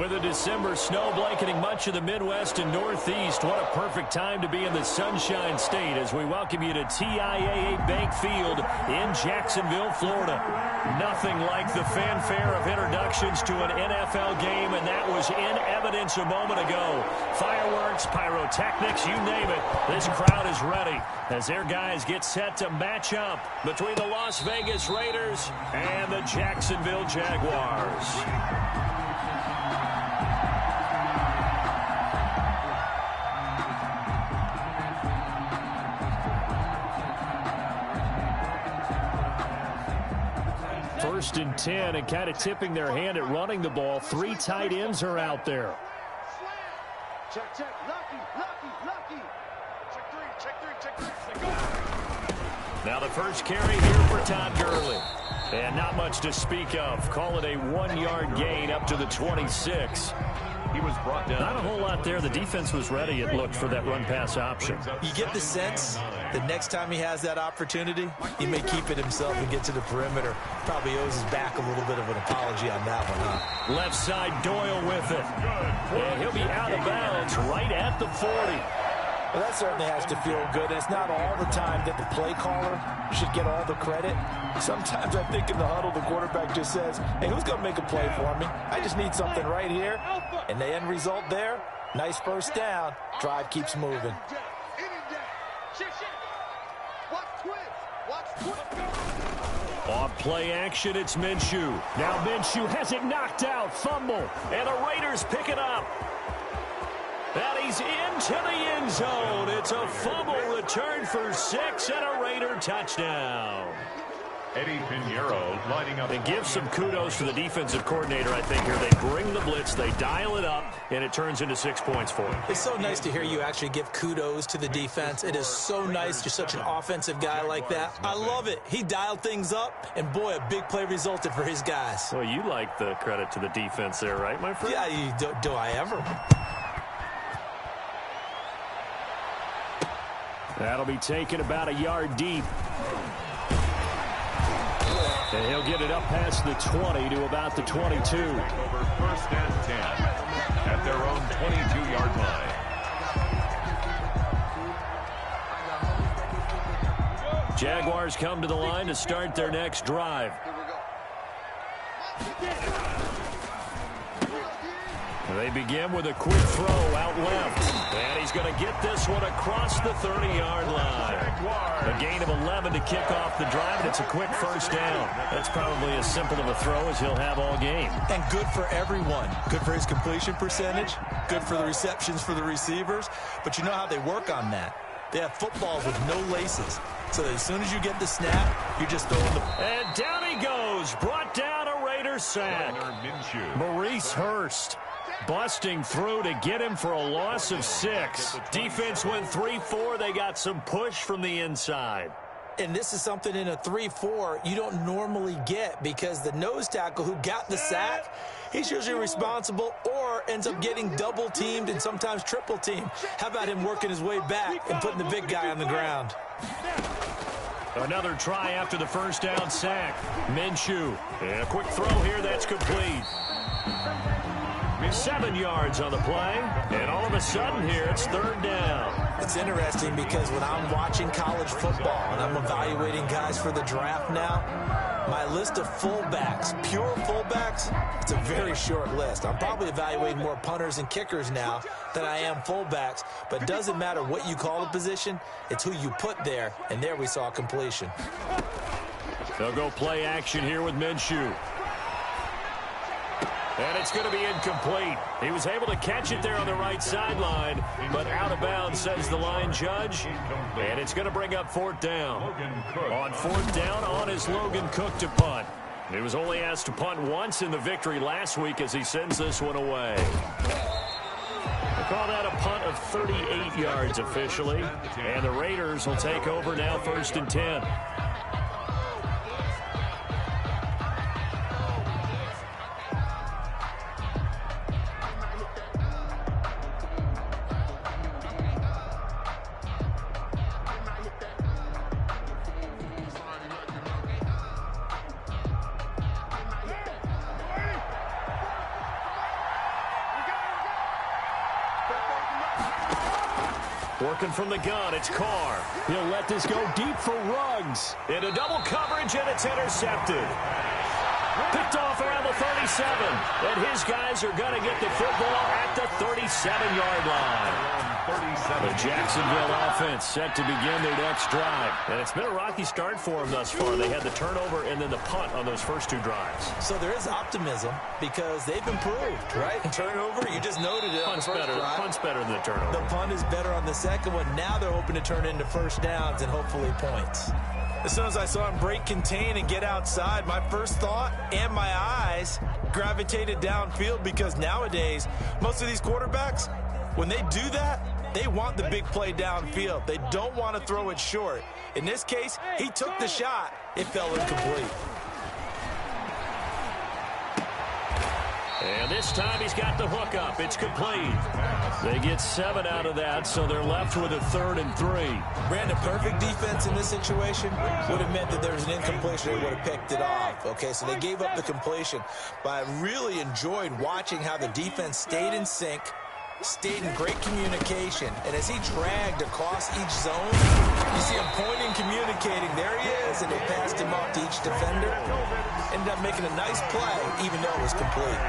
With a December snow blanketing much of the Midwest and Northeast, what a perfect time to be in the Sunshine State as we welcome you to TIAA Bank Field in Jacksonville, Florida. Nothing like the fanfare of introductions to an NFL game, and that was in evidence a moment ago. Fireworks, pyrotechnics, you name it. This crowd is ready as their guys get set to match up between the Las Vegas Raiders and the Jacksonville Jaguars. First and 10, and kind of tipping their hand at running the ball. 3 tight ends are out there. Check, lucky. Check three. Now the first carry here for Todd Gurley. And not much to speak of. Call it a 1-yard gain up to the 26. He was brought down. Not a whole lot there. The defense was ready, it looked, for that run-pass option. You get the sense that next time he has that opportunity, he may keep it himself and get to the perimeter. Probably owes his back a little bit of an apology on that one, huh? Left side, Doyle with it. And he'll be out of bounds right at the 40. Well, that certainly has to feel good. And it's not all the time that the play caller should get all the credit. Sometimes I think in the huddle, the quarterback just says, hey, who's going to make a play for me? I just need something right here. And the end result there, nice first down. Drive keeps moving. Off play action, it's Minshew. Now Minshew has it knocked out. Fumble. And the Raiders pick it up. And he's into the end zone. It's a fumble return for 6 and a Raider touchdown. Eddie Pinheiro lining up. They give some kudos to the defensive coordinator, I think, here. They bring the blitz, they dial it up, and it turns into 6 points for him. It's so nice to hear you actually give kudos to the defense. It is so nice. You're such an offensive guy like that. I love it. He dialed things up, and boy, a big play resulted for his guys. Well, you like the credit to the defense there, right, my friend? Yeah, do I ever? That'll be taken about a yard deep. And he'll get it up past the 20 to about the 22. Over 1st and 10 at their own 22-yard line. Jaguars come to the line to start their next drive. They begin with a quick throw out left. And he's going to get this one across the 30-yard line. A gain of 11 to kick off the drive, and it's a quick first down. That's probably as simple of a throw as he'll have all game. And good for everyone. Good for his completion percentage. Good for the receptions for the receivers. But you know how they work on that. They have footballs with no laces. So as soon as you get the snap, you're just throwing the... And down he goes. Brought down a Raider sack. Maurice Hurst busting through to get him for a loss of 6. Defense went 3-4. They got some push from the inside. And this is something in a 3-4 you don't normally get, because the nose tackle who got the sack, he's usually responsible or ends up getting double teamed and sometimes triple teamed. How about him working his way back and putting the big guy on the ground? Another try after the first down sack. Minshew. And a quick throw here that's complete. 7 yards on the play, and all of a sudden here it's 3rd down. It's interesting because when I'm watching college football and I'm evaluating guys for the draft now, my list of fullbacks, pure fullbacks, it's a very short list. I'm probably evaluating more punters and kickers now than I am fullbacks, but it doesn't matter what you call a position, it's who you put there, and there we saw completion. They'll go play action here with Minshew. And it's going to be incomplete. He was able to catch it there on the right sideline, but out of bounds, says the line judge. And it's going to bring up 4th down. On 4th down, on is Logan Cook to punt. He was only asked to punt once in the victory last week as he sends this one away. They call that a punt of 38 yards officially. And the Raiders will take over now 1st and 10. Working from the gun, it's Carr. He'll let this go deep for Ruggs. Into double coverage, and it's intercepted. Picked off around the 37. And his guys are going to get the football at the 37-yard line. The Jacksonville offense set to begin their next drive. And it's been a rocky start for them thus far. They had the turnover and then the punt on those first two drives. So there is optimism because they've improved, right? Turnover, you just noted it on the first drive. Punt's better than the turnover. The punt is better on the second one. Now they're hoping to turn into first downs and hopefully points. As soon as I saw him break contain and get outside, my first thought and my eyes gravitated downfield because nowadays, most of these quarterbacks, when they do that, they want the big play downfield. They don't want to throw it short. In this case, he took the shot. It fell incomplete. And this time he's got the hook up. It's complete. They get 7 out of that, so they're left with a 3rd and 3. Brandon, perfect defense in this situation would have meant that there was an incompletion. They would have picked it off. Okay, so they gave up the completion. But I really enjoyed watching how the defense stayed in sync, stayed in great communication. And as he dragged across each zone, you see him pointing, communicating. There he is, and they passed him off to each defender. Ended up making a nice play, even though it was complete.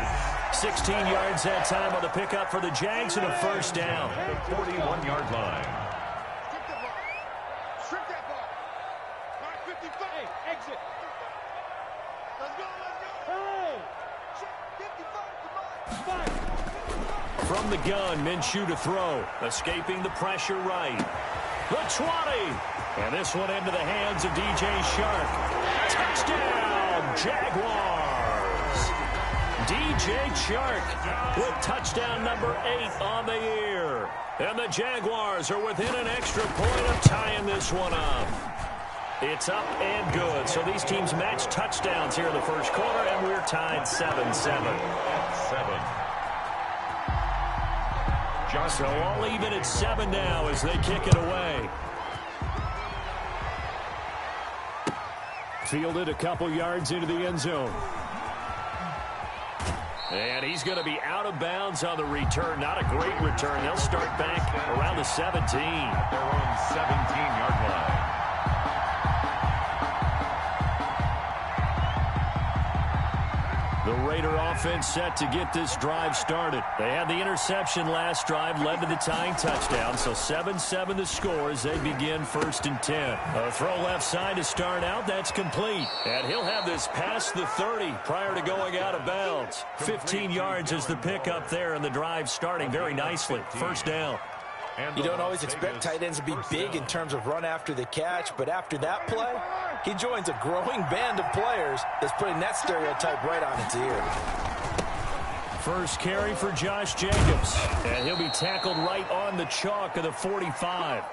16 yards that time on the pickup for the Jags and a first down. 41-yard line. Strip that ball. Mark 55. Hey, exit. Let's go, let's go. Hey. 55, come on. From the gun, Minshew to throw. Escaping the pressure right. The 20. And this one into the hands of DJ Shark. Touchdown, Jaguars. DJ Shark with touchdown number 8 on the year. And the Jaguars are within an extra point of tying this one up. It's up and good. So these teams match touchdowns here in the first quarter, and we're tied 7-7. So all even at 7 now as they kick it away. Fielded a couple yards into the end zone. And he's going to be out of bounds on the return. Not a great return. They'll start back around the 17. At their own 17-yard line. The Raider offense set to get this drive started. They had the interception last drive, led to the tying touchdown. So 7-7 the score as they begin 1st and 10. A throw left side to start out. That's complete. And he'll have this past the 30 prior to going out of bounds. 15 yards is the pickup there, and the drive starting very nicely. First down. You don't always expect tight ends to be big in terms of run after the catch, but after that play, he joins a growing band of players that's putting that stereotype right on its ear. First carry for Josh Jacobs, and he'll be tackled right on the chalk of the 45.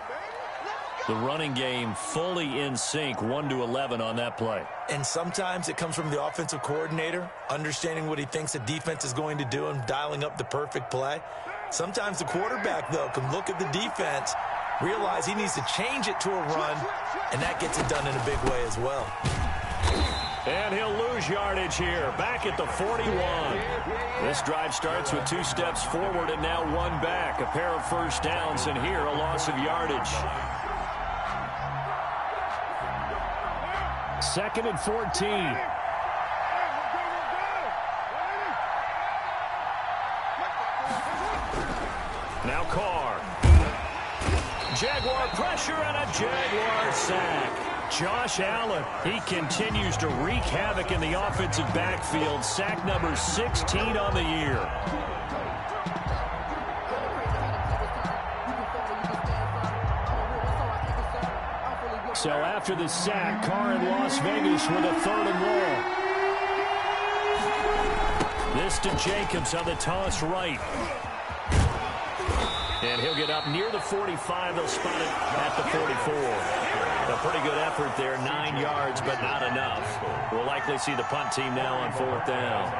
The running game fully in sync, 1-11 on that play. And sometimes it comes from the offensive coordinator, understanding what he thinks the defense is going to do and dialing up the perfect play. Sometimes the quarterback, though, can look at the defense, realize he needs to change it to a run, and that gets it done in a big way as well. And he'll lose yardage here, back at the 41. This drive starts with 2 steps forward and now 1 back. A pair of first downs, and here a loss of yardage. 2nd and 14. Now Carr. Jaguar pressure and a Jaguar sack. Josh Allen, he continues to wreak havoc in the offensive backfield. Sack number 16 on the year. So after the sack, Carr in Las Vegas with a 3rd and long. This to Jacobs on the toss right. And he'll get up near the 45. They'll spot it at the 44. A pretty good effort there, 9 yards, but not enough. We'll likely see the punt team now on 4th down.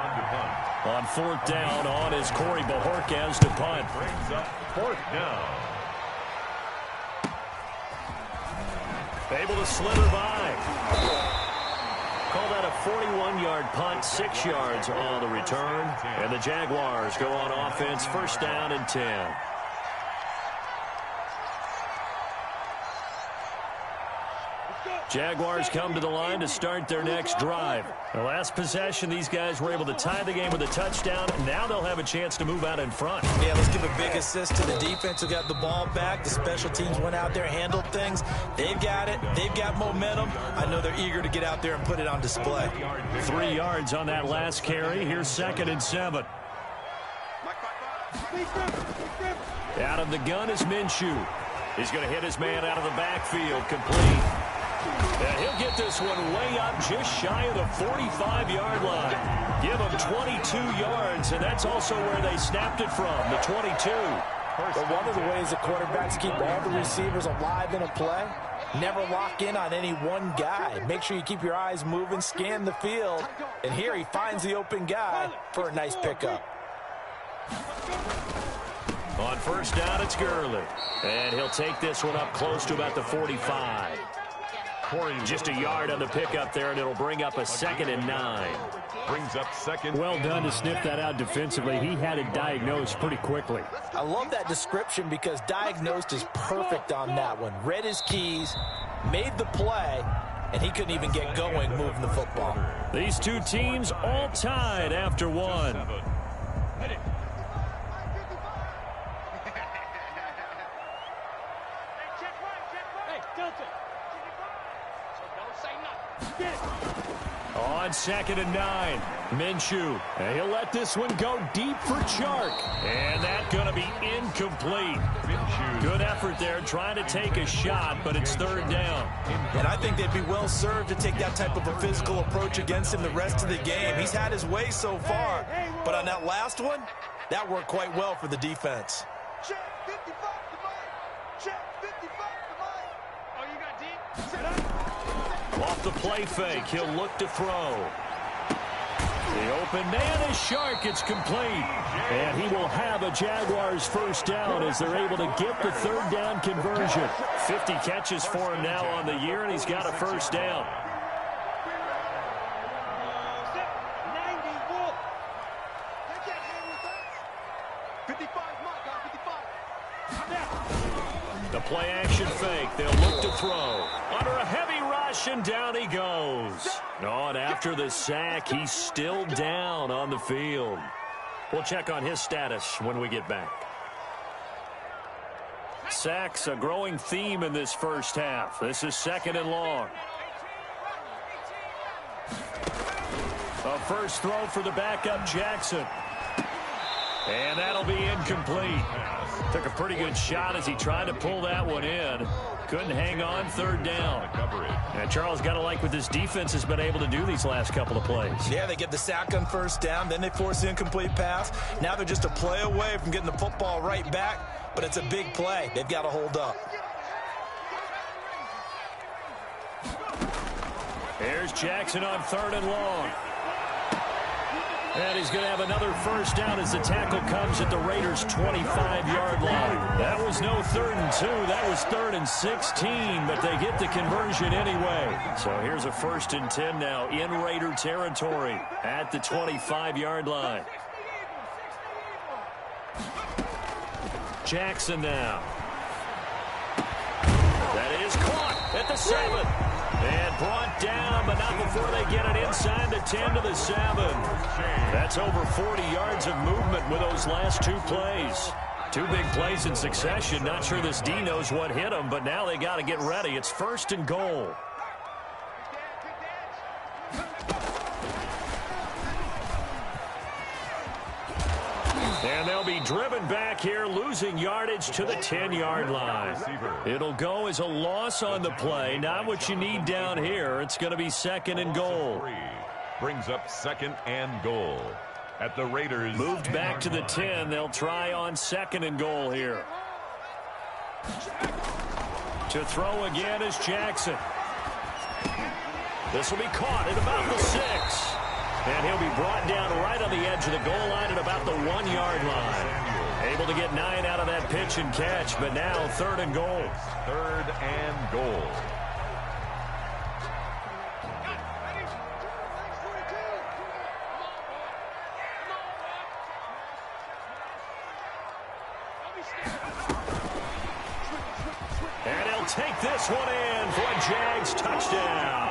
On 4th down, on is Corey Bajorquez to punt. Brings up 4th down. Able to slither by. Call that a 41-yard punt, 6 yards on the return. And the Jaguars go on offense, 1st down and 10. Jaguars come to the line to start their next drive. The last possession, these guys were able to tie the game with a touchdown. Now they'll have a chance to move out in front. Yeah, let's give a big assist to the defense who got the ball back. The special teams went out there, handled things. They've got it. They've got momentum. I know they're eager to get out there and put it on display. 3 yards on that last carry. Here's 2nd and 7. Out of the gun is Minshew. He's going to hit his man out of the backfield, complete. And he'll get this one way up just shy of the 45-yard line. Give him 22 yards, and that's also where they snapped it from, the 22. But one of the ways the quarterbacks keep all the receivers alive in a play, never lock in on any one guy. Make sure you keep your eyes moving, scan the field. And here he finds the open guy for a nice pickup. On first down, it's Gurley. And he'll take this one up close to about the 45. Just a yard on the pickup there, and it'll bring up a 2nd and 9. Brings up 2nd. Well done to sniff that out defensively. He had it diagnosed pretty quickly. I love that description because diagnosed is perfect on that one. Read his keys, made the play, and he couldn't even get going moving the football. These two teams all tied after one. On 2nd and 9, Minshew. And he'll let this one go deep for Chark. And that's going to be incomplete. Good effort there trying to take a shot, but it's 3rd down. And I think they'd be well served to take that type of a physical approach against him the rest of the game. He's had his way so far, but on that last one, that worked quite well for the defense. Check 55 to mine. Check 55 to mine. Oh, you got deep? Set up. Off the play fake, he'll look to throw. The open man is Chark. It's complete. And he will have a Jaguars first down as they're able to get the 3rd down conversion. 50 catches for him now on the year, and he's got a first down. 91. 55, mark on 55. The play action fake. They'll look to throw. Under a heavy rush, and down he goes. And after the sack, he's still down on the field. We'll check on his status when we get back. Sacks, a growing theme in this first half. This is 2nd and long. A first throw for the backup, Jackson. And that'll be incomplete. Took a pretty good shot as he tried to pull that one in. Couldn't hang on, 3rd down. And Charles, got to like what this defense has been able to do these last couple of plays. Yeah, they get the sack on first down, then they force the incomplete pass. Now they're just a play away from getting the football right back, but it's a big play. They've got to hold up. Here's Jackson on 3rd and long. And he's going to have another first down as the tackle comes at the Raiders' 25-yard line. That was no 3rd and 2. That was 3rd and 16, but they get the conversion anyway. So here's a 1st and 10 now in Raider territory at the 25-yard line. Jackson now. That is caught at the 7. And brought down, but not before they get it inside the 10 to the 7. That's over 40 yards of movement with those last 2 plays. 2 big plays in succession. Not sure this D knows what hit them, but now they got to get ready. It's 1st and goal. And they'll be driven back here, losing yardage to the 10-yard line. It'll go as a loss on the play. Not what you need down here. It's going to be 2nd and goal. Brings up 2nd and goal. At the Raiders. Moved back to the 10. They'll try on 2nd and goal here. To throw again is Jackson. This will be caught at about the 6. And he'll be brought down right on the edge of the goal line at about the 1-yard line. Able to get 9 out of that pitch and catch, but now 3rd and goal. 3rd and goal. And he'll take knock this one in for a Jags touchdown.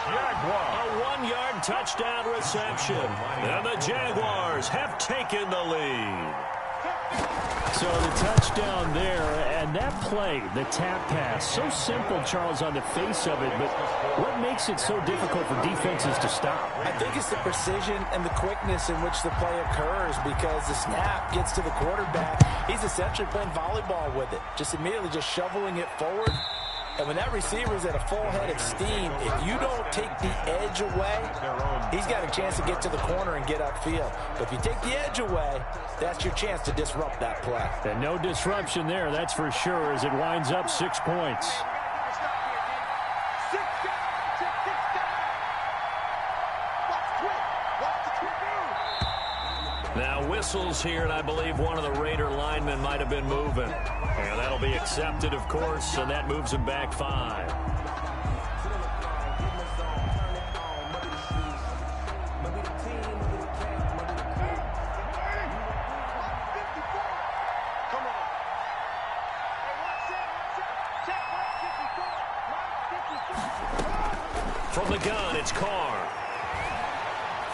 A 1-yard touchdown reception. And the Jaguars have taken the lead. So the touchdown there, and that play, the tap pass, so simple, Charles, on the face of it, but what makes it so difficult for defenses to stop? I think it's the precision and the quickness in which the play occurs, because the snap gets to the quarterback. He's essentially playing volleyball with it, just immediately just shoveling it forward. And when that receiver's at a full head of steam, if you don't take the edge away, he's got a chance to get to the corner and get upfield. But if you take the edge away, that's your chance to disrupt that play. And no disruption there, that's for sure, as it winds up 6 points. Now whistles here, and I believe one of the Raider linemen might have been moving. And that'll be accepted, of course, and that moves him back 5. From the gun, it's Carr.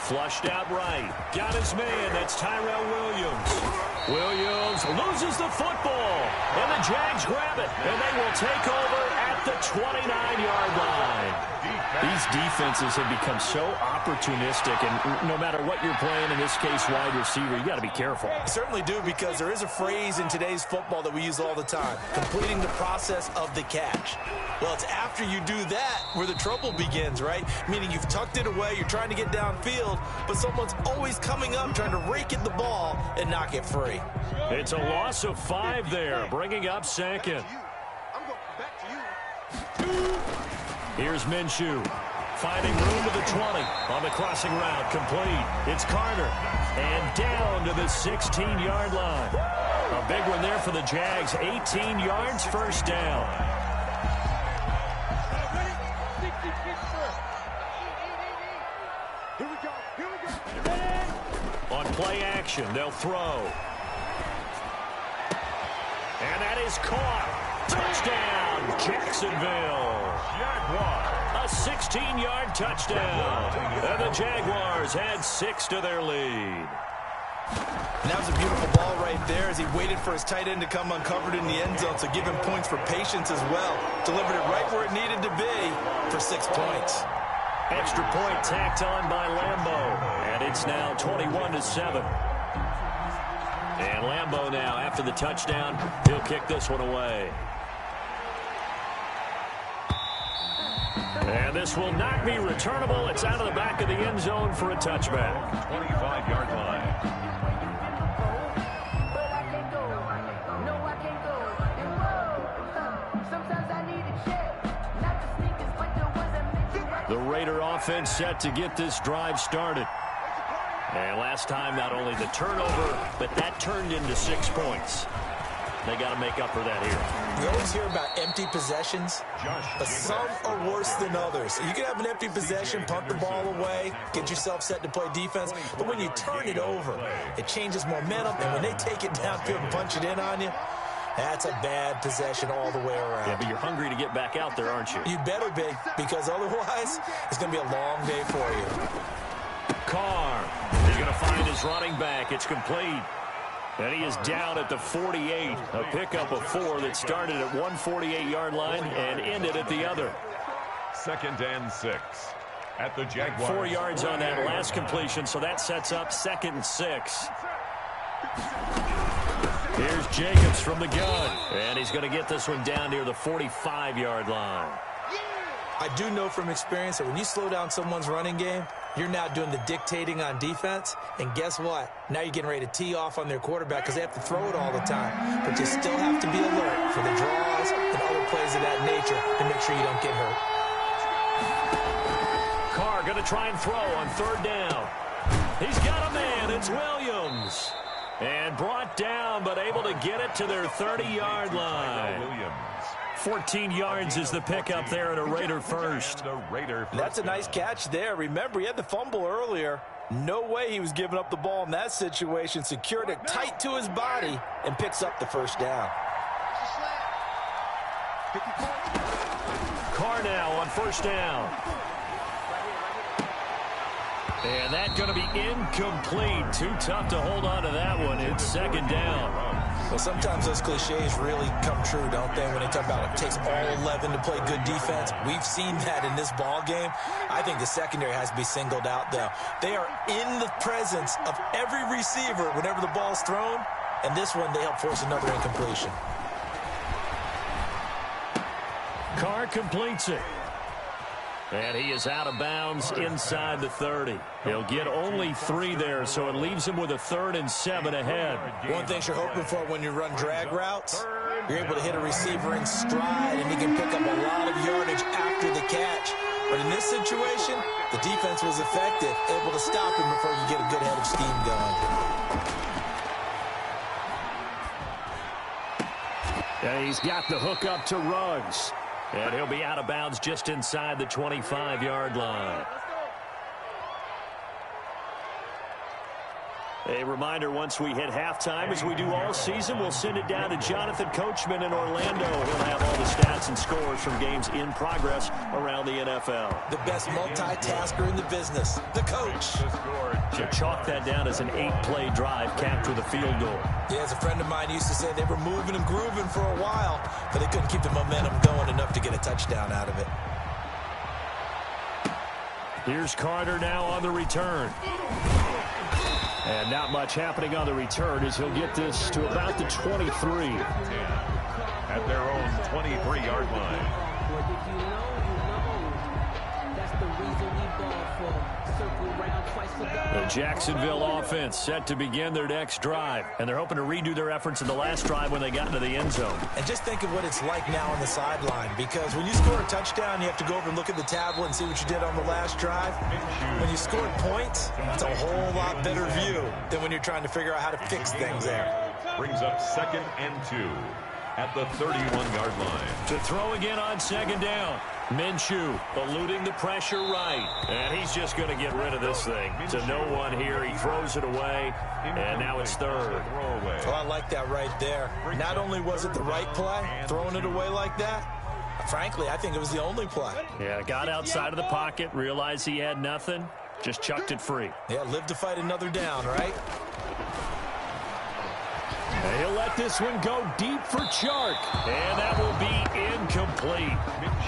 Flushed out right. Got his man. That's Tyrell Williams. Williams loses the football. And the Jags grab it. And they will take over at the 29-yard line. These defenses have become so opportunistic, and no matter what you're playing, in this case wide receiver, you got to be careful. I certainly do, because there is a phrase in today's football that we use all the time: completing the process of the catch. Well, it's after you do that where the trouble begins, right? Meaning you've tucked it away, you're trying to get downfield, but someone's always coming up trying to rake at the ball and knock it free. It's a loss of 5 there, bringing up second. Here's Minshew, finding room to the 20 on the crossing route, complete. It's Carter, and down to the 16-yard line. A big one there for the Jags, 18 yards, first down. On play action, they'll throw. And that is caught. Touchdown, Jacksonville. A 16-yard touchdown. And the Jaguars had 6 to their lead. And that was a beautiful ball right there as he waited for his tight end to come uncovered in the end zone, so give him points for patience as well. Delivered it right where it needed to be for 6 points. Extra point tacked on by Lambeau. And it's now 21-7. And Lambeau now, after the touchdown, he'll kick this one away. And this will not be returnable. It's out of the back of the end zone for a touchback. 25-yard line. The Raider offense set to get this drive started. And last time, not only the turnover, but that turned into 6 points. They got to make up for that here. We always hear about empty possessions, but some are worse than others. You can have an empty possession, punt the ball away, get yourself set to play defense, but when you turn it over, it changes momentum, and when they take it downfield and punch it in on you, that's a bad possession all the way around. Yeah, but you're hungry to get back out there, aren't you? You better be, because otherwise, it's going to be a long day for you. Carr is going to find his running back. It's complete. And he is down at the 48. A pickup of 4 that started at one 48-yard line and ended at the other. 2nd and 6 at the Jaguars. 4 yards on that last completion, so that sets up 2nd and 6. Here's Jacobs from the gun. And he's going to get this one down near the 45-yard line. I do know from experience that when you slow down someone's running game, you're now doing the dictating on defense. And guess what? Now you're getting ready to tee off on their quarterback because they have to throw it all the time. But you still have to be alert for the draws and other plays of that nature to make sure you don't get hurt. Carr going to try and throw on 3rd down. He's got a man. It's Williams. And brought down, but able to get it to their 30-yard line. 14 yards is the pickup there at a Raider first. That's a nice catch there. Remember, he had the fumble earlier. No way he was giving up the ball in that situation. Secured it tight to his body and picks up the 1st down. Carr now on first down. And that's going to be incomplete. Too tough to hold on to that one. It's second down. Well, sometimes those cliches really come true, don't they? When they talk about it takes all 11 to play good defense. We've seen that in this ball game. I think the secondary has to be singled out, though. They are in the presence of every receiver whenever the ball's thrown. And this one, they help force another incompletion. Carr completes it. And he is out of bounds inside the 30. He'll get only 3 there, so it leaves him with a 3rd and 7 ahead. One thing you're hoping for when you run drag routes, you're able to hit a receiver in stride, and he can pick up a lot of yardage after the catch. But in this situation, the defense was effective, able to stop him before you get a good head of steam going. And he's got the hook up to Ruggs. And he'll be out of bounds just inside the 25-yard line. A reminder, once we hit halftime, as we do all season, we'll send it down to Jonathan Coachman in Orlando. He'll have all the stats and scores from games in progress around the NFL. The best multitasker in the business, the coach. Should chalk that down as an 8-play drive capped with a field goal. Yeah, as a friend of mine used to say, they were moving and grooving for a while, but they couldn't keep the momentum going enough to get a touchdown out of it. Here's Carter now on the return. And not much happening on the return as he'll get this to about the 23. At their own 23-yard line. The Jacksonville offense set to begin their next drive. And they're hoping to redo their efforts in the last drive when they got into the end zone. And just think of what it's like now on the sideline, because when you score a touchdown, you have to go over and look at the tablet and see what you did on the last drive. When you score points, it's a whole lot better view than when you're trying to figure out how to fix things there. Brings up 2nd and 2 at the 31-yard line. To throw again on second down. Minshew eluding the pressure right. And he's just going to get rid of this thing. To no one here. He throws it away. And now it's 3rd. Oh, I like that right there. Not only was it the right play, throwing it away like that, frankly, I think it was the only play. Yeah, got outside of the pocket, realized he had nothing, just chucked it free. Yeah, live to fight another down, right? And he'll let this one go deep for Chark. And that will be incomplete.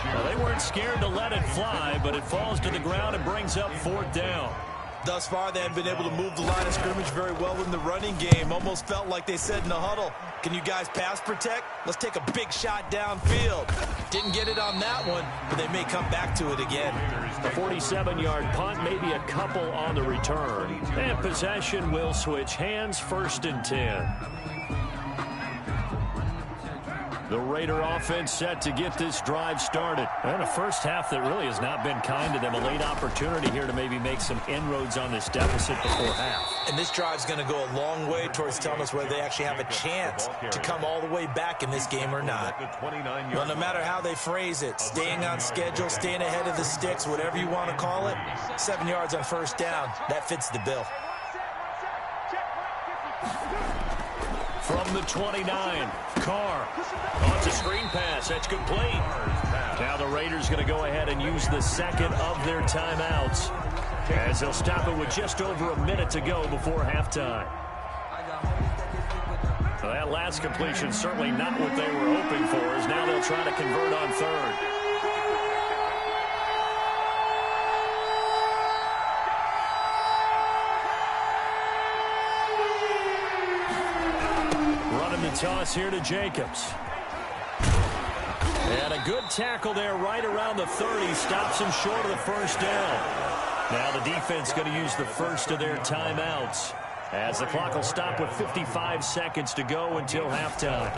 Well, they weren't scared to let it fly, but it falls to the ground and brings up 4th down. Thus far, they haven't been able to move the line of scrimmage very well in the running game. Almost felt like they said in the huddle, can you guys pass protect? Let's take a big shot downfield. Didn't get it on that one, but they may come back to it again. A 47-yard punt, maybe a couple on the return. And possession will switch hands, 1st and 10. The Raider offense set to get this drive started. And a first half that really has not been kind to them. A late opportunity here to maybe make some inroads on this deficit before half. And this drive's going to go a long way towards telling us whether they actually have a chance to come all the way back in this game or not. Well, no matter how they phrase it, staying on schedule, staying ahead of the sticks, whatever you want to call it, 7 yards on first down, that fits the bill. From the 29, Carr. Oh, it's a screen pass. That's complete. Now the Raiders going to go ahead and use the second of their timeouts, as they'll stop it with just over a minute to go before halftime. Well, that last completion certainly not what they were hoping for, as now they'll try to convert on 3rd. Toss here to Jacobs. And a good tackle there right around the 30. Stops him short of the first down. Now the defense going to use the first of their timeouts, as the clock will stop with 55 seconds to go until halftime.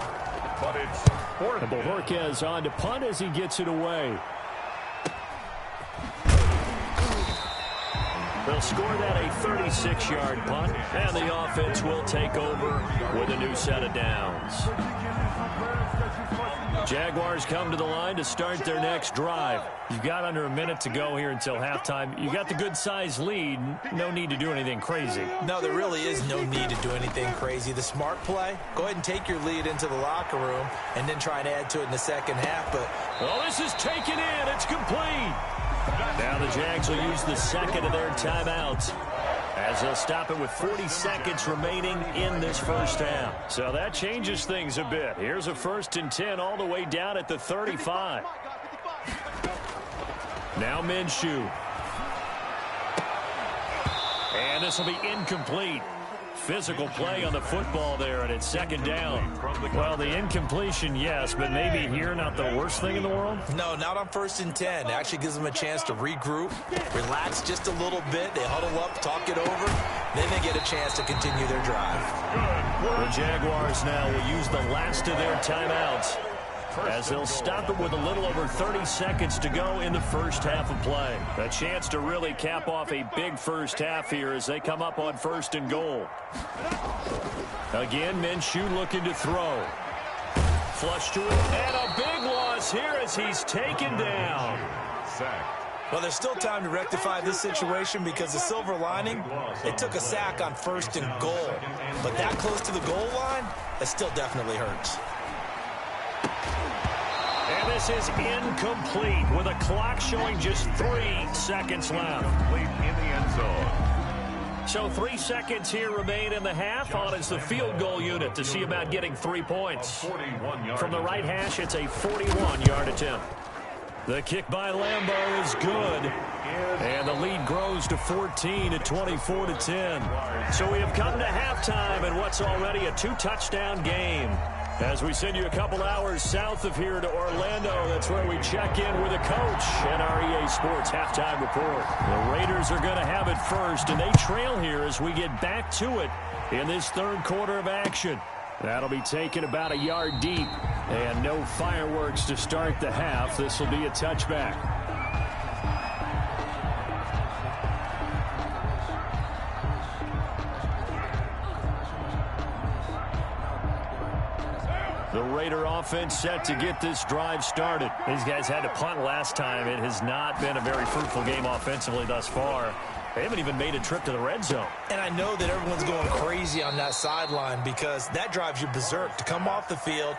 But it's 4th. Bojorquez on to punt as he gets it away. They'll score that a 36-yard punt, and the offense will take over with a new set of downs. Jaguars come to the line to start their next drive. You've got under a minute to go here until halftime. You got the good-sized lead. No need to do anything crazy. No, there really is no need to do anything crazy. The smart play, go ahead and take your lead into the locker room and then try and add to it in the second half. But Oh, this is taken in. It's complete. Now the Jags will use the second of their timeouts, as they'll stop it with 40 seconds remaining in this first half. So that changes things a bit. Here's a 1st and 10 all the way down at the 35. Now Minshew. And this will be incomplete. Physical play on the football there, and it's 2nd down. Well, the incompletion, yes, but maybe here not the worst thing in the world? No, not on 1st and 10. It actually gives them a chance to regroup, relax just a little bit. They huddle up, talk it over. Then they get a chance to continue their drive. The Jaguars now will use the last of their timeouts, as they'll stop it with a little over 30 seconds to go in the first half of play. A chance to really cap off a big first half here as they come up on 1st and goal. Again, Minshew looking to throw. Flush to it, and a big loss here as he's taken down. Well, there's still time to rectify this situation because the silver lining, they took a sack on 1st and goal. But that close to the goal line, that still definitely hurts. And this is incomplete with a clock showing just 3 seconds left. Complete in the end zone. So 3 seconds here remain in the half. On is the field goal unit to see about getting 3 points. From the right hash, it's a 41-yard attempt. The kick by Lambeau is good. And the lead grows to 14 at 24-10. So we have come to halftime in what's already a 2-touchdown game. As we send you a couple hours south of here to Orlando, that's where we check in with a coach and our EA Sports halftime report. The Raiders are going to have it first, and they trail here as we get back to it in this 3rd quarter of action. That'll be taken about a yard deep, and no fireworks to start the half. This will be a touchback. The Raider offense set to get this drive started. These guys had to punt last time. It has not been a very fruitful game offensively thus far. They haven't even made a trip to the red zone. And I know that everyone's going crazy on that sideline because that drives you berserk to come off the field,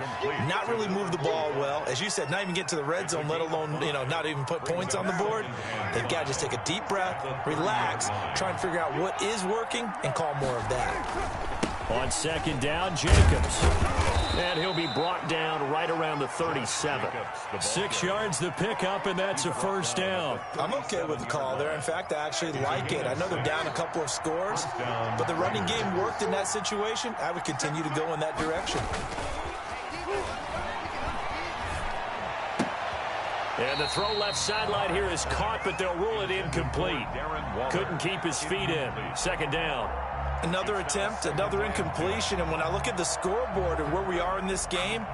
not really move the ball well. As you said, not even get to the red zone, let alone, not even put points on the board. They've got to just take a deep breath, relax, try and figure out what is working, and call more of that. On 2nd down, Jacobs. And he'll be brought down right around the 37. 6 yards the pickup, and that's a 1st down. I'm okay with the call there. In fact, I actually like it. I know they're down a couple of scores, but the running game worked in that situation. I would continue to go in that direction. And the throw left sideline here is caught, but they'll rule it incomplete. Couldn't keep his feet in. 2nd down. Another attempt, another incompletion, and when I look at the scoreboard and where we are in this game,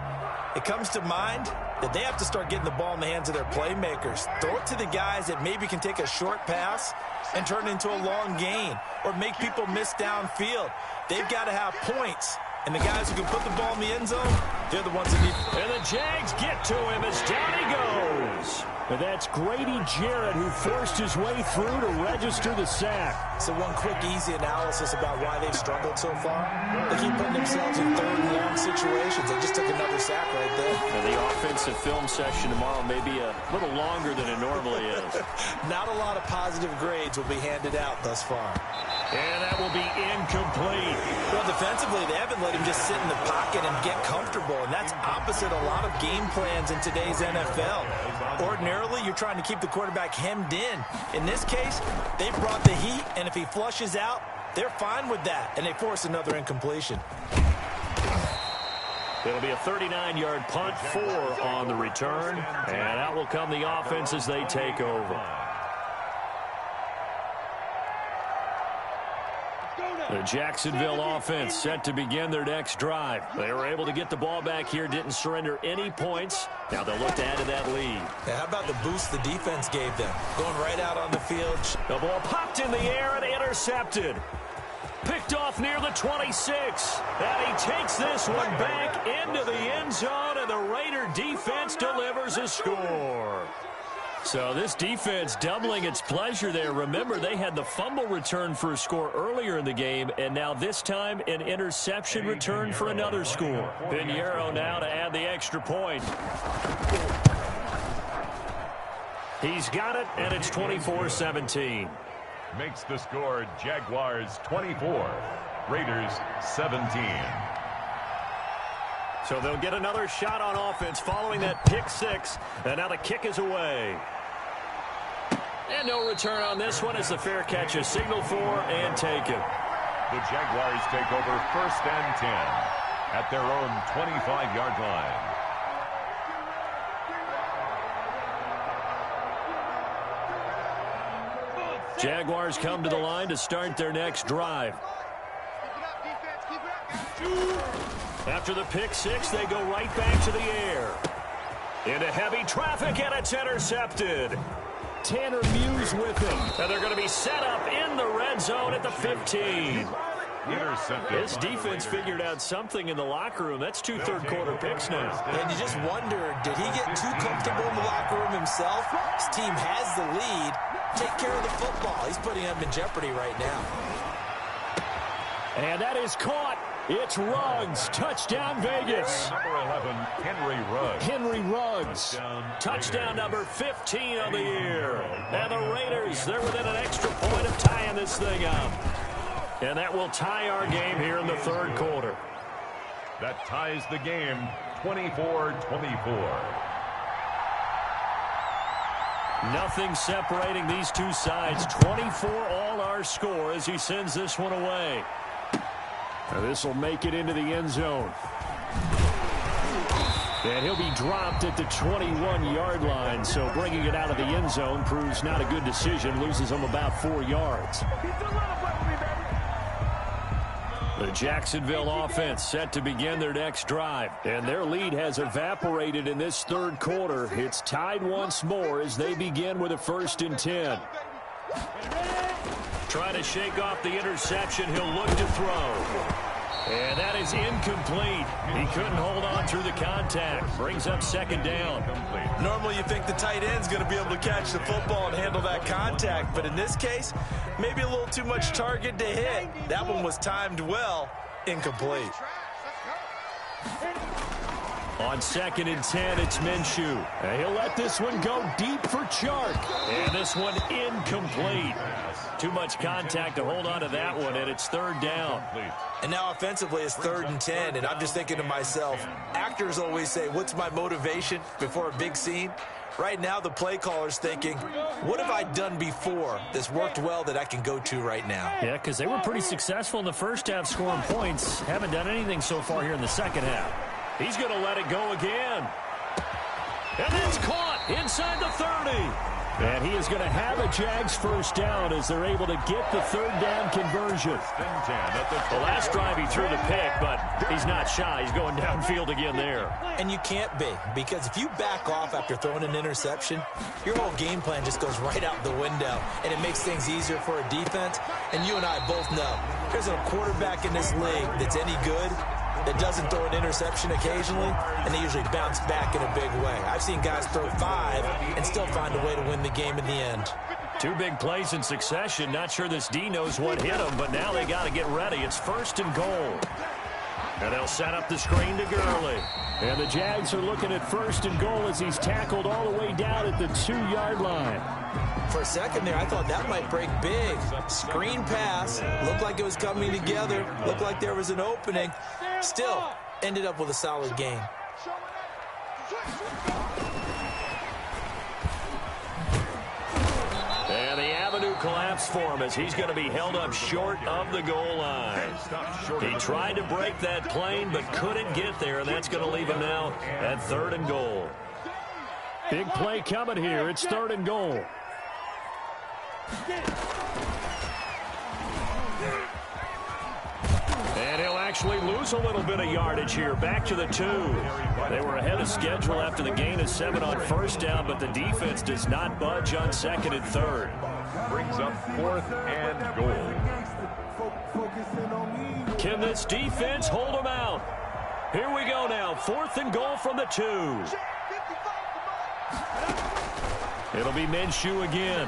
it comes to mind that they have to start getting the ball in the hands of their playmakers. Throw it to the guys that maybe can take a short pass and turn it into a long gain or make people miss downfield. They've got to have points, and the guys who can put the ball in the end zone, they're the ones that need. And the Jags get to him as down he goes. And that's Grady Jarrett who forced his way through to register the sack. So one quick, easy analysis about why they've struggled so far. They keep putting themselves in 3rd and long situations. They just took another sack right there. And the offensive film session tomorrow may be a little longer than it normally is. Not a lot of positive grades will be handed out thus far. And that will be incomplete. Well, defensively, they haven't let him just sit in the pocket and get comfortable, and that's opposite a lot of game plans in today's NFL. Ordinarily, you're trying to keep the quarterback hemmed in. In this case, they brought the heat, and if he flushes out, they're fine with that, and they force another incompletion. It'll be a 39-yard punt, 4 on the return, and out will come the offense as they take over. The Jacksonville offense set to begin their next drive. They were able to get the ball back here, didn't surrender any points. Now they'll look to add to that lead. How about the boost the defense gave them? Going right out on the field. The ball popped in the air and intercepted. Picked off near the 26. And he takes this one back into the end zone, and the Raider defense delivers a score. So this defense doubling its pleasure there. Remember, they had the fumble return for a score earlier in the game, and now this time an interception return for another score. Pinheiro now to add the extra point. He's got it, and it's 24-17. Makes the score Jaguars 24, Raiders 17. So they'll get another shot on offense following that pick six, and now the kick is away. And no return on this one as the fair catch is signaled for and taken. The Jaguars take over 1st and 10 at their own 25-yard line. Jaguars come to the line to start their next drive. After the pick six, they go right back to the air. Into heavy traffic, and it's intercepted. Tanner Muse with him. And they're going to be set up in the red zone at the 15. This defense figured out something in the locker room. That's 2 third-quarter picks now. And you just wonder, did he get too comfortable in the locker room himself? His team has the lead. Take care of the football. He's putting them in jeopardy right now. And that is caught. It's Ruggs. Touchdown, Vegas. Number 11, Henry Ruggs. Henry Ruggs. Touchdown number 15 on the year. And the Raiders, they're within an extra point of tying this thing up. And that will tie our game here in the third quarter. That ties the game 24-24. Nothing separating these two sides. 24 all our score as he sends this one away. Now this will make it into the end zone. And he'll be dropped at the 21-yard line. So bringing it out of the end zone proves not a good decision. Loses him about 4 yards. The Jacksonville offense set to begin their next drive. And their lead has evaporated in this third quarter. It's tied once more as they begin with a 1st and 10. Trying to shake off the interception. He'll look to throw. And that is incomplete. He couldn't hold on through the contact. Brings up 2nd down. Normally you think the tight end's going to be able to catch the football and handle that contact. But in this case, maybe a little too much target to hit. That one was timed well. Incomplete. On 2nd and 10, it's Minshew. And he'll let this one go deep for Chark. And this one incomplete. Too much contact to hold on to that one, and it's 3rd down. And now offensively it's 3rd and 10, and I'm just thinking to myself, actors always say, what's my motivation before a big scene? Right now the play caller's thinking, what have I done before that's worked well that I can go to right now? Yeah, because they were pretty successful in the first half scoring points. Haven't done anything so far here in the second half. He's going to let it go again. And it's caught inside the 30. And he is going to have a Jags 1st down as they're able to get the 3rd down conversion. The last drive he threw the pick, but he's not shy. He's going downfield again there. And you can't be, because if you back off after throwing an interception, your whole game plan just goes right out the window, and it makes things easier for a defense. And you and I both know there's a quarterback in this league that's any good that doesn't throw an interception occasionally, and they usually bounce back in a big way. I've seen guys throw 5 and still find a way to win the game in the end. 2 big plays in succession. Not sure this D knows what hit him, but now they got to get ready. It's 1st and goal. And they'll set up the screen to Gurley. And the Jags are looking at 1st and goal as he's tackled all the way down at the 2-yard line. For a second there, I thought that might break big. Screen pass. Looked like it was coming together. Looked like there was an opening. Still, ended up with a solid game. And the avenue collapsed for him as he's going to be held up short of the goal line. He tried to break that plane but couldn't get there, and that's going to leave him now at 3rd and goal. Big play coming here. It's 3rd and goal. And he'll actually lose a little bit of yardage here. Back to the 2. They were ahead of schedule after the gain of 7 on 1st down, but the defense does not budge on 2nd and 3rd. Brings up 4th and goal. Can this defense hold them out? Here we go now. 4th and goal from the 2. It'll be Minshew again.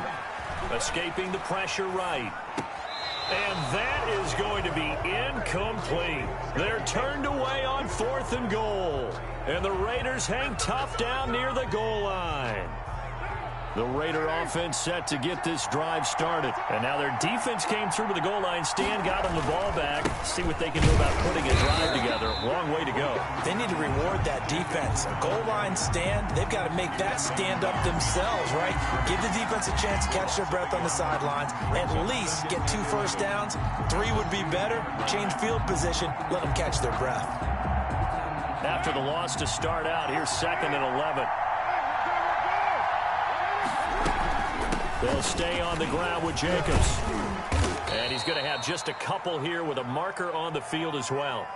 Escaping the pressure right. And that is going to be incomplete. They're turned away on 4th and goal. And the Raiders hang tough down near the goal line. The Raider offense set to get this drive started. And now their defense came through to the goal line stand, got them the ball back. See what they can do about putting a drive together. Long way to go. They need to reward that defense. A goal line stand, they've got to make that stand up themselves, right? Give the defense a chance to catch their breath on the sidelines. At least get 2 first downs. 3 would be better. Change field position. Let them catch their breath. After the loss to start out, here's 2nd and 11. They'll stay on the ground with Jacobs. And he's going to have just a couple here with a marker on the field as well.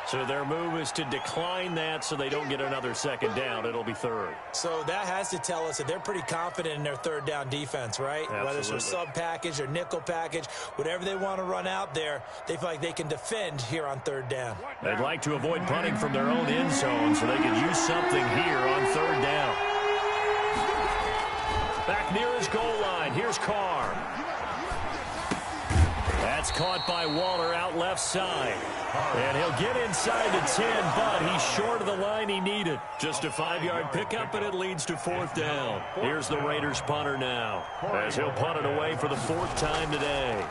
So their move is to decline that so they don't get another 2nd down. It'll be 3rd. So that has to tell us that they're pretty confident in their 3rd down defense, right? Absolutely. Whether it's a sub package or nickel package, whatever they want to run out there, they feel like they can defend here on 3rd down. They'd like to avoid punting from their own end zone so they can use something here on 3rd down. Back near his goal line. Here's Carr. That's caught by Waller out left side. And he'll get inside the 10, but he's short of the line he needed. Just a 5-yard pickup, and it leads to 4th down. Here's the Raiders punter now, as he'll punt it away for the 4th time today.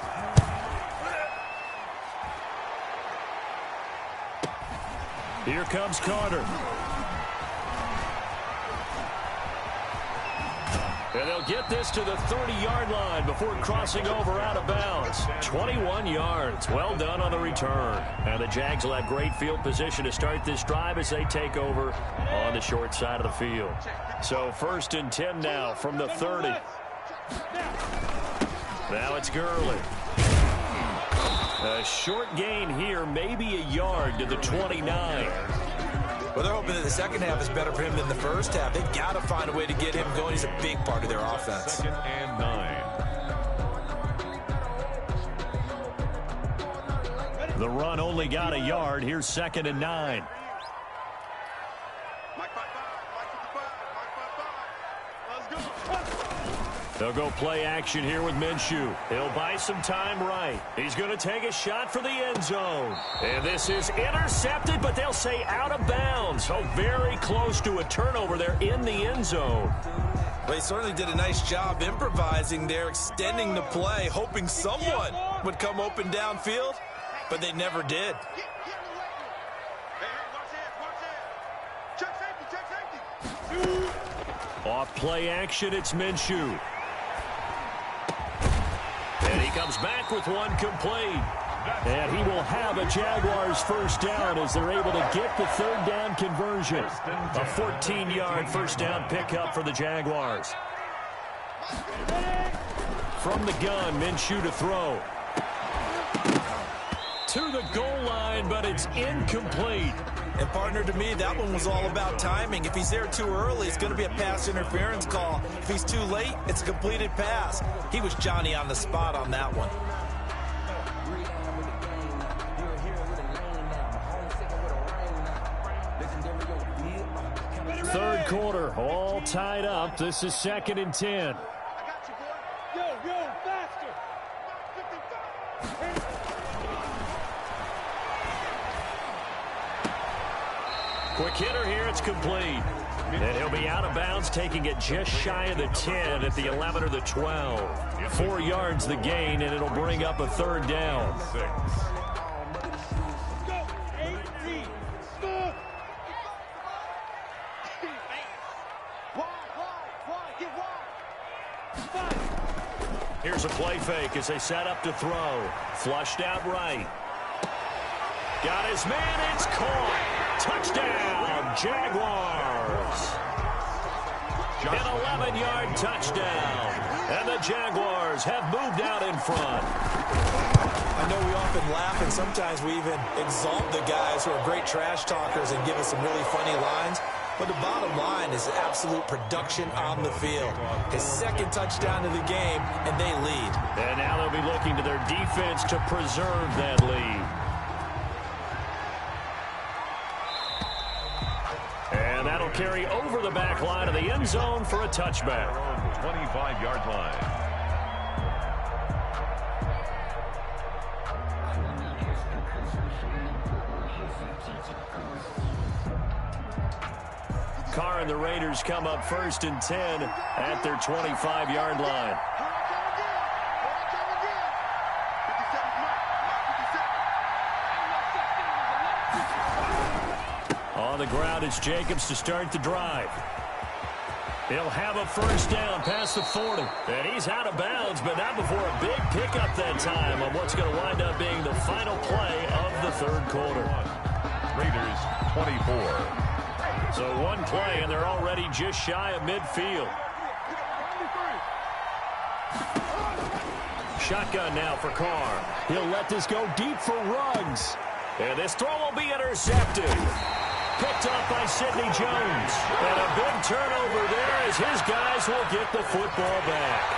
Here comes Carter. And they'll get this to the 30-yard line before crossing over out of bounds. 21 yards. Well done on the return. And the Jags will have great field position to start this drive as they take over on the short side of the field. So 1st and 10 now from the 30. Now it's Gurley. A short gain here, maybe a yard to the 29. Well, they're hoping that the second half is better for him than the first half. They've got to find a way to get him going. He's a big part of their offense. 2nd and 9. The run only got a yard. Here's 2nd and 9. They'll go play action here with Minshew. He'll buy some time right. He's going to take a shot for the end zone. And this is intercepted, but they'll say out of bounds. So very close to a turnover there in the end zone. Well, he certainly did a nice job improvising there, extending the play, hoping someone would come open downfield, but they never did. Off play action, it's Minshew. And he comes back with one complete. And he will have a Jaguars 1st down as they're able to get the 3rd down conversion. A 14-yard 1st down pickup for the Jaguars. From the gun, Minshew to throw. To the goal line, but it's incomplete. And, partner, to me, that one was all about timing. If he's there too early, it's going to be a pass interference call. If he's too late, it's a completed pass. He was Johnny on the spot on that one. 3rd quarter, all tied up. This is 2nd and 10. Faster. Quick hitter here, it's complete. And he'll be out of bounds, taking it just shy of the 10 at the 11 or the 12. 4 yards the gain, and it'll bring up a 3rd down. Here's a play fake as they set up to throw. Flushed out right. Got his man, it's caught. Touchdown, Jaguars. An 11-yard touchdown. And the Jaguars have moved out in front. I know we often laugh, and sometimes we even exalt the guys who are great trash talkers and give us some really funny lines. But the bottom line is absolute production on the field. His 2nd touchdown of the game, and they lead. And now they'll be looking to their defense to preserve that lead. And that'll carry over the back line of the end zone for a touchback. 25-yard line. Carr and the Raiders come up 1st and 10 at their 25-yard line. On the ground, it's Jacobs to start the drive. He'll have a 1st down past the 40. And he's out of bounds, but not before a big pickup that time on what's going to wind up being the final play of the 3rd quarter. Raiders 24. So one play, and they're already just shy of midfield. Shotgun now for Carr. He'll let this go deep for Ruggs. And this throw will be intercepted. Picked up by Sidney Jones. And a big turnover there as his guys will get the football back.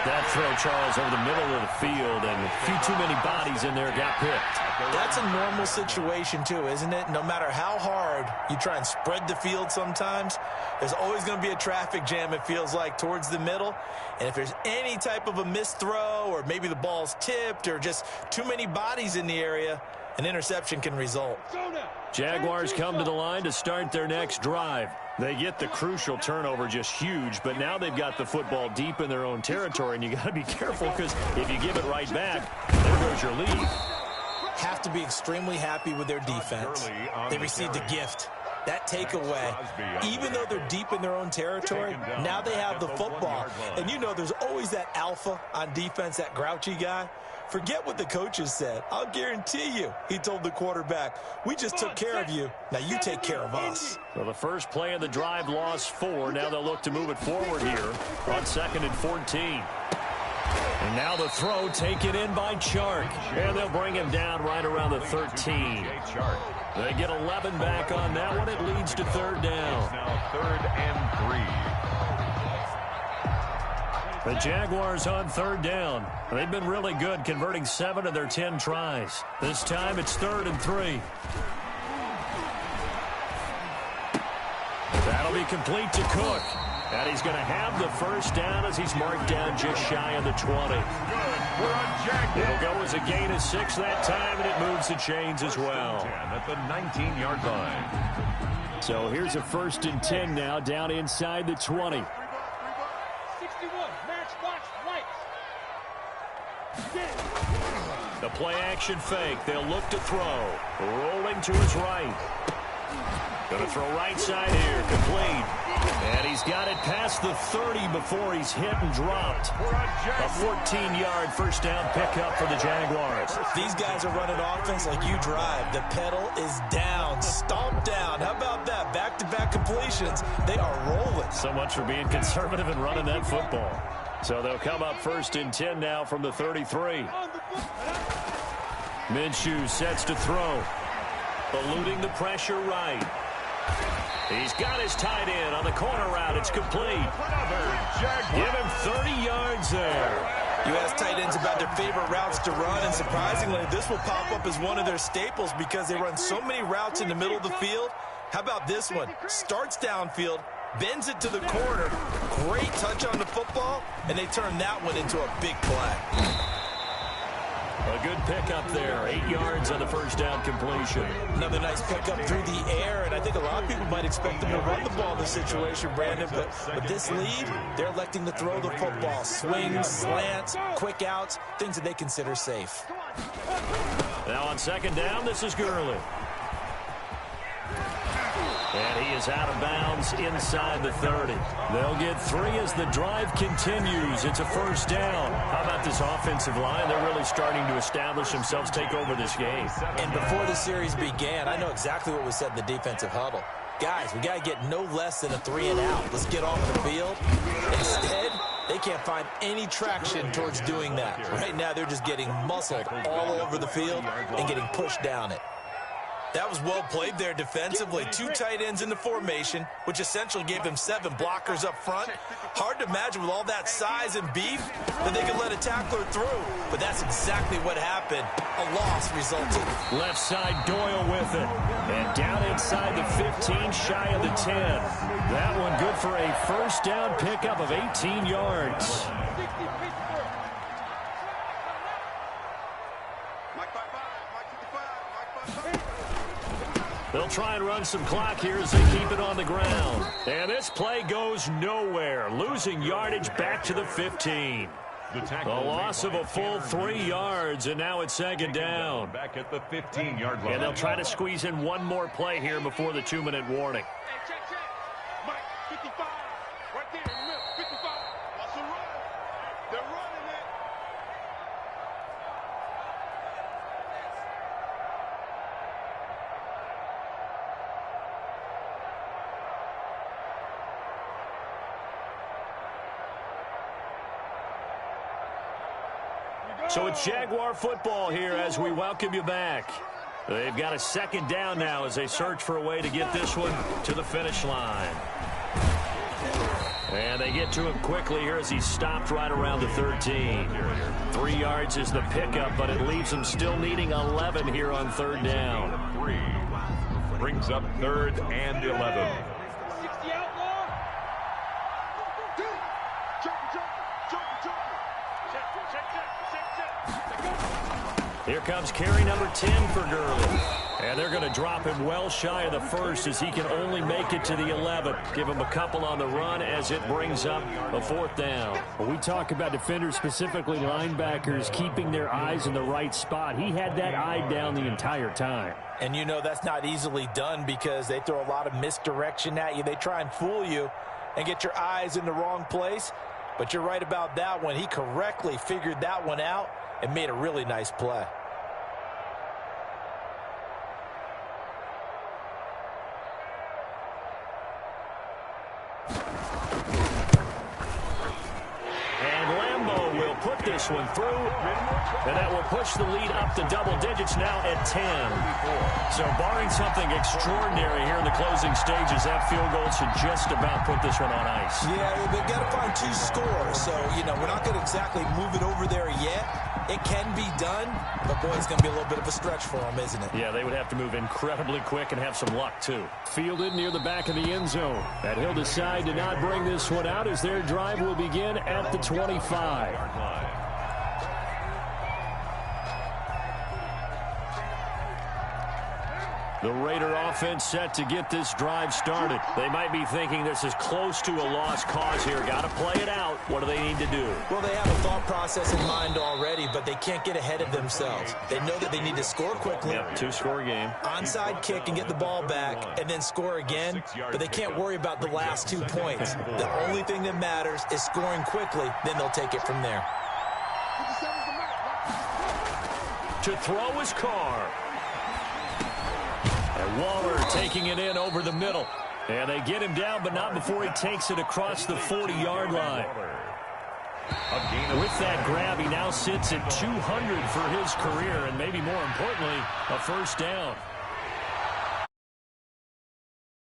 That throw, Charles, over the middle of the field, and a few too many bodies in there got picked. That's a normal situation, too, isn't it? No matter how hard you try and spread the field sometimes, there's always going to be a traffic jam, it feels like, towards the middle. And if there's any type of a missed throw, or maybe the ball's tipped, or just too many bodies in the area, an interception can result. Jaguars come to the line to start their next drive. They get the crucial turnover, just huge, but now they've got the football deep in their own territory, and you got to be careful because if you give it right back, there goes your lead. Have to be extremely happy with their defense. They received a gift. That takeaway, even though they're deep in their own territory, now they have the football. And you know there's always that alpha on defense, that grouchy guy. Forget what the coaches said. I'll guarantee you, he told the quarterback, we just took care of you. Now you take care of us. Well, the first play of the drive lost 4. Now they'll look to move it forward here on 2nd and 14. And now the throw taken in by Chark. And they'll bring him down right around the 13. They get 11 back on that one. It leads to 3rd down. Now 3rd and 3. The Jaguars on 3rd down. They've been really good, converting 7 of their 10 tries. This time it's 3rd and 3. That'll be complete to Cook. And he's going to have the 1st down as he's marked down just shy of the 20. It'll go as a gain of 6 that time, and it moves the chains as well. At the 19-yard line. So here's a 1st and 10 now, down inside the 20. 61, match box, lights. The play-action fake. They'll look to throw. Rolling to his right. Going to throw right side here. Complete. And he's got it past the 30 before he's hit and dropped. A 14-yard 1st down pickup for the Jaguars. These guys are running offense like you drive. The pedal is down, stomped down. How about that? Back-to-back completions. They are rolling. So much for being conservative and running that football. So they'll come up 1st and 10 now from the 33. Minshew sets to throw. Eluding the pressure right. He's got his tight end on the corner route. It's complete. Give him 30 yards there. You ask tight ends about their favorite routes to run, and surprisingly, this will pop up as one of their staples because they run so many routes in the middle of the field. How about this one? Starts downfield, bends it to the corner. Great touch on the football, and they turn that one into a big play. A good pickup there. 8 yards on the 1st down completion. Another nice pickup through the air, and I think a lot of people might expect them to run the ball in this situation, Brandon, but with this lead, they're electing to throw the football. Swings, slants, quick outs, things that they consider safe. Now on 2nd down, this is Gurley. And he is out of bounds inside the 30. They'll get 3 as the drive continues. It's a 1st down. How about this offensive line? They're really starting to establish themselves, take over this game. And before the series began, I know exactly what was said in the defensive huddle. Guys, we got to get no less than a 3 and out. Let's get off the field. Instead, they can't find any traction towards doing that. Right now, they're just getting muscled all over the field and getting pushed down it. That was well played there defensively. 2 tight ends in the formation, which essentially gave them 7 blockers up front. Hard to imagine with all that size and beef that they could let a tackler through. But that's exactly what happened. A loss resulted. Left side, Doyle with it. And down inside the 15, shy of the 10. That one good for a 1st down pickup of 18 yards. They'll try and run some clock here as they keep it on the ground. And this play goes nowhere, losing yardage back to the 15. The loss of a full 3 yards, and now it's second down. Back at the 15-yard line. And they'll try to squeeze in one more play here before the 2-minute warning. Hey, check. Mike, 55. Right there in the middle. 55. That's a run. They're running it. So it's Jaguar football here as we welcome you back. They've got a second down now as they search for a way to get this one to the finish line. And they get to him quickly here as he's stopped right around the 13. 3 yards is the pickup, but it leaves them still needing 11 here on third down. 3 brings up 3rd and 11. 60 outlaw. Jump. Check. Here comes carry number 10 for Gurley. And they're going to drop him well shy of the first as he can only make it to the 11. Give him a couple on the run as it brings up a 4th down. When we talk about defenders, specifically linebackers, keeping their eyes in the right spot. He had that eye down the entire time. And you know that's not easily done because they throw a lot of misdirection at you. They try and fool you and get your eyes in the wrong place. But you're right about that one. He correctly figured that one out and made a really nice play. Put this one through, and that will push the lead up to double digits now at 10. So barring something extraordinary here in the closing stages, that field goal should just about put this one on ice. Yeah, they've got to find 2 scores. So, we're not going to exactly move it over there yet. It can be done, but, boy, it's going to be a little bit of a stretch for them, isn't it? Yeah, they would have to move incredibly quick and have some luck, too. Fielded near the back of the end zone. And he'll decide to not bring this one out as their drive will begin at the 25. The Raider offense set to get this drive started. They might be thinking this is close to a lost cause here. Got to play it out. What do they need to do? Well, they have a thought process in mind already, but they can't get ahead of themselves. They know that they need to score quickly. Yep, 2-score game. Onside kick and get the ball back and then score again, but they can't worry about the last 2 points. The only thing that matters is scoring quickly, then they'll take it from there. To throw is Carr. And Waller taking it in over the middle. And they get him down, but not before he takes it across the 40-yard line. With that grab, he now sits at 200 for his career, and maybe more importantly, a first down.